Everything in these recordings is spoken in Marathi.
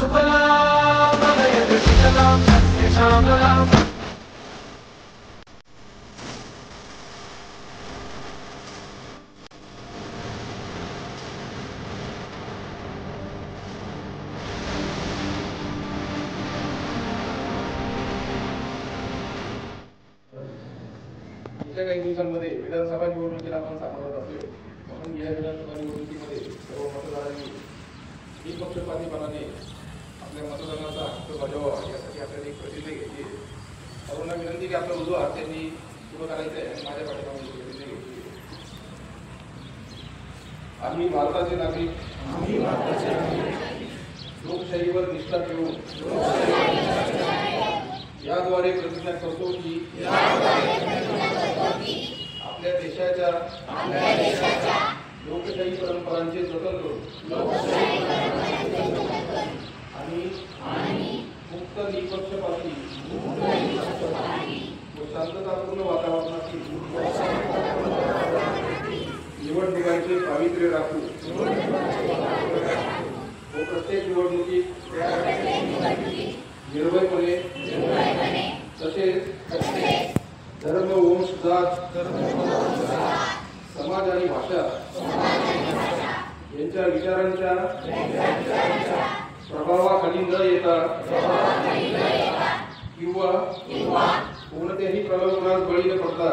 सुफलां मलयजु शीतलां सस्यश्यामलां येत्या काही दिवसांमध्ये विधानसभा निवडणुकीला आपण सामोरं जातोय. म्हणून या विधानसभा निवडणुकीमध्ये सर्व मतदारांनी निपक्षपातीपणाने आपल्या मतदानाचा हक्क बजावावा यासाठी आपल्याला एक प्रतिज्ञा घेतली आहे. सर्वांना विनंती की आपला उजवा हात त्यांनी सुरू करायचा आहे आणि माझ्या पाठीमागे प्रतिज्ञा घेतली आहे. आम्ही भारताचे नागरिक लोकशाहीवर निष्ठा ठेवून याद्वारे प्रतिज्ञा करतो की आपल्या देशाच्या लोकशाही परंपरांचे जतन करू आणि मुक्त निपक्षपाती व शांततापूर्ण वातावरणातील निवडणुकांचे पावित्र्य राखू व प्रत्येक निवडणुकीत निर्भयपणे तसेच धर्म वंश जात समाज आणि भाषा यांच्या विचारांच्या प्रभावाखाली न येता किंवा कोणत्याही प्रलोभनास बळी न पडता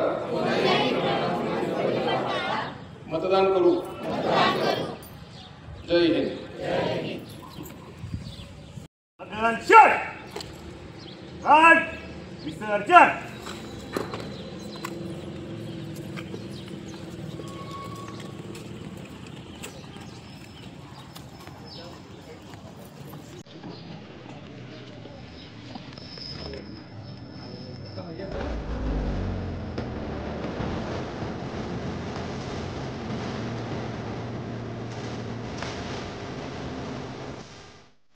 मतदान करू. जय हिंद. विसर्जन